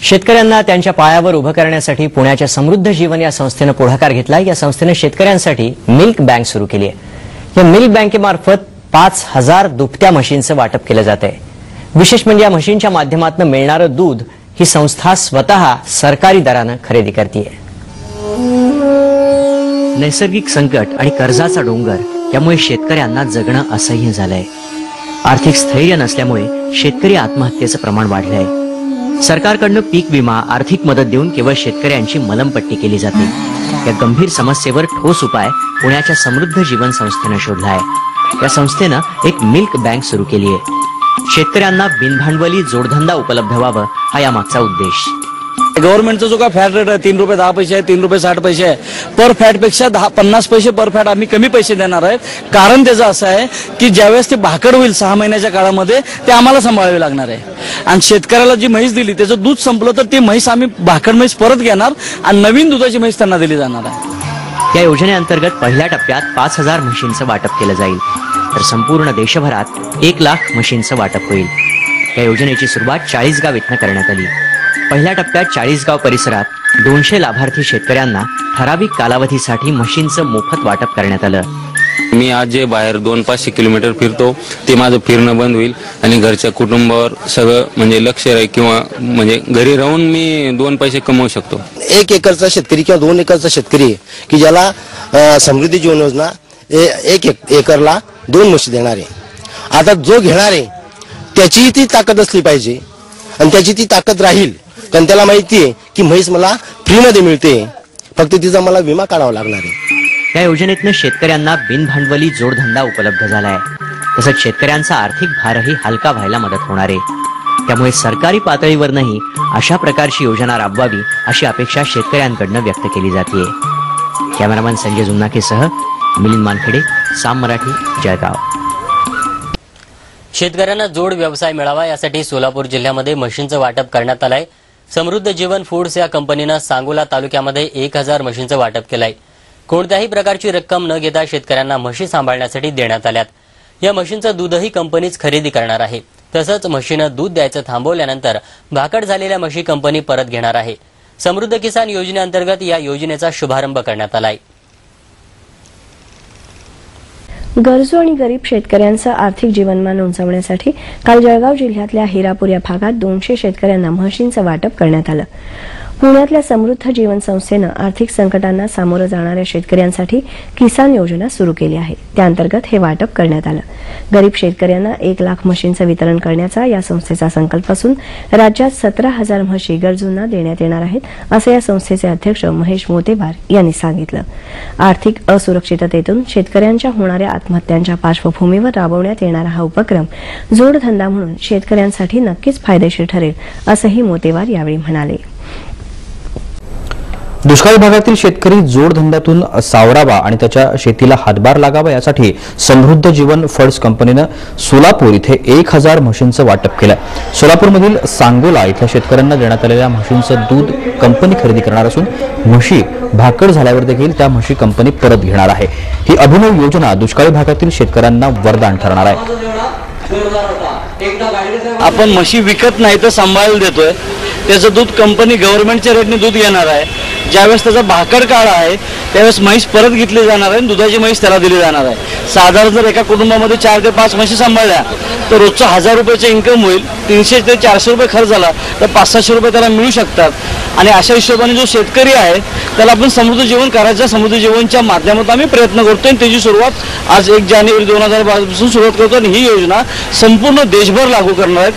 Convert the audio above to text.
शेतकऱ्यांना त्यांच्या पायावर उभं करण्यासाठी पुण्याच्या समृद्ध जीवन या संस्थेनं पुढाकार घेतला। या संस्थेनं शेतकऱ्यांसाठी मिल्क बँक सुरू केली आहे। या मिल्क बँकेमार्फत 5000 दुभत्या म्हशींचं वाटप केलं जात आहे। विशेष म्हणजे या म्हशींच्या माध्यमातून मिळणारं दूध ही संस्था स्वतः सरकारी दरानं खरेदी करते। नैसर्गिक संकट आणि कर्जाचा डोंगर यामुळे शेतकऱ्यांना जगणं असह्य झालंय। आर्थिक स्थैर्य नसल्यामुळे शेतकरी आत्महत्येचं प्रमाण वाढलंय। सरकारकडून पीक विमा आर्थिक मदत देऊन केवळ शेतकऱ्यांची मलमपट्टी केली जाते। या गंभीर समस्येवर ठोस उपाय पुण्याच्या समृद्ध जीवन संस्थेनं शोधला आहे। या संस्थेनं एक मिल्क बँक सुरू केली आहे। शेतकऱ्यांना बिनभांडवली जोडधंदा उपलब्ध व्हावा हा यामागचा उद्देश। गव्हर्नमेंटचा जो का फॅट रेट आहे 3 रुपये 10 पैसे आहे, 3 रुपये 60 पैसे आहे पर फॅट पेक्षा 50 पैसे पर फॅट आम्ही कमी पैसे देणार आहे। कारण त्याचं असं आहे की ज्यावेळेस ते भाकड होईल 6 महिन्याच्या काळामध्ये ते आम्हाला सांभाळावे लागणार आहे। आणि शेतकऱ्याला जी म्हैस दिली त्याचं दूध संपलं तर ती म्हैस आम्ही भाकड म्हैस परत घेणार आणि नवीन दुधाची म्हैस त्यांना दिली जाणार आहे। या योजनेअंतर्गत पहिल्या टप्प्यात 5000 म्हशींचं वाटप केलं जाईल, तर संपूर्ण देशभरात 1 लाख म्हशींचं वाटप होईल। या योजनेची सुरुवात 40 गाव इथनं करण्यात आली। पहिल्या टप्प्यात 40 गाव परिसरात 200 लाभार्थी शेतकऱ्यांना ठराविक कालावधीसाठी म्हशींचं मोफत वाटप करण्यात आलं। मी आज जे बाहेर 200-500 किलोमीटर फिरतो ते माझं फिरणं बंद होईल आणि घरच्या कुटुंबावर सगळं म्हणजे लक्ष राहील किंवा म्हणजे घरी राहून मी 2 पैसे कमवू शकतो। 1 एकरचा शेतकरी किंवा 2 एकरचा शेतकरी की ज्याला समृद्धी जीवन योजना 1 एकरला 2 म्हशी देणार आहे। आता जो घेणार आहे त्याची ती ताकद असली पाहिजे आणि त्याची ती ताकद राहील, कारण त्याला माहिती आहे की म्हैस मला फ्रीमध्ये मिळते, फक्त तिचा मला विमा काढावा लागणार आहे। या योजनेतनं शेतकऱ्यांना बिनभांडवली जोडधंदा उपलब्ध झाला आहे। तसंच शेतकऱ्यांचा आर्थिक भारही हलका व्हायला मदत होणार आहे। त्यामुळे सरकारी पातळीवरही अशा प्रकारची योजना राबवावी अशी अपेक्षा शेतकऱ्यांकडून व्यक्त केली जाते। कॅमेरामॅन संजय जुन्नाकेसह मिलिंद मानखेडे, साम मराठी, जळगाव। शेतकऱ्यांना जोड व्यवसाय मिळावा यासाठी सोलापूर जिल्ह्यामध्ये म्हशींचं वाटप करण्यात आलंय। समृद्ध जीवन फूड्स या कंपनीनं सांगोला तालुक्यामध्ये 1000 म्हशींचं वाटप केलंय। कोणत्याही प्रकारची रक्कम न घेता शेतकऱ्यांना म्हशी सांभाळण्यासाठी देण्यात आल्यात। या म्हशींचं दूधही कंपनीच खरेदी करणार आहे। तसंच म्हशीनं दूध द्यायचं थांबवल्यानंतर भाकड झालेल्या म्हशी कंपनी परत घेणार आहे। समृद्ध किसान योजनेअंतर्गत या योजनेचा शुभारंभ करण्यात आलाय। गरजू आणि गरीब शेतकऱ्यांचं आर्थिक जीवनमान उंचावण्यासाठी काल जळगाव जिल्ह्यातल्या हिरापूर या भागात 200 शेतकऱ्यांना म्हशींचं वाटप करण्यात आलं। पुण्यातल्या समृद्ध जीवन संस्थेनं आर्थिक संकटांना सामोरं जाणाऱ्या शेतकऱ्यांसाठी किसान योजना सुरू केली आहे। त्याअंतर्गत हे वाटप करण्यात आलं। गरीब शेतकऱ्यांना 1 लाख म्हशींचं वितरण करण्याचा या संस्थेचा संकल्प असून राज्यात 17000 म्हशी गरजूंना देण्यात येणार आहेत, असं या संस्थेचे अध्यक्ष महेश मोतेवार यांनी सांगितलं। आर्थिक असुरक्षिततेतून शेतकऱ्यांच्या होणाऱ्या आत्महत्यांच्या पार्श्वभूमीवर राबवण्यात येणारा हा उपक्रम जोडधंदा म्हणून शेतकऱ्यांसाठी नक्कीच फायदेशीर ठरेल, असंही मोतेवार यावेळी म्हणाले। दुष्काळी भागातील शेतकरी जोडधंद्यातून सावरावा आणि त्याच्या शेतीला हातभार लागावा यासाठी समृद्ध जीवन फड्स कंपनीनं सोलापूर इथे 1000 म्हशींचं वाटप केलं। सोलापूरमधील सांगोला इथल्या शेतकऱ्यांना देण्यात आलेल्या म्हशींचं दूध कंपनी खरेदी करणार असून म्हशी भाकड झाल्यावर देखील त्या म्हशी कंपनी परत घेणार आहे। ही अभिनव योजना दुष्काळी भागातील शेतकऱ्यांना वरदान ठरणार आहे। आपण म्हशी विकत नाही तर सांभाळायला देतोय, त्याचं दूध कंपनी गव्हर्नमेंटच्या रेटने दूध घेणार आहे। ज्यावेळेस त्याचा भाकड काळ आहे त्यावेळेस म्हैस परत घेतली जाणार आहे आणि दुधाची म्हैस त्याला दिली जाणार आहे। साधारण जर एका कुटुंबामध्ये 4 ते 5 म्हशी सांभाळल्या तर रोजचा 1000 रुपयाचं इन्कम होईल। 300 ते 400 रुपये खर्च झाला तर 500-600 रुपये त्याला मिळू शकतात। आणि अशा हिशोबाने जो शेतकरी आहे त्याला आपण समृद्ध जीवन करायचं, समृद्ध जीवनच्या माध्यमातून आम्ही प्रयत्न करतोय। त्याची सुरुवात आज 1 जानेवारी 2022 पासून सुरुवात करतो आणि ही योजना संपूर्ण देशभर लागू करणार आहे।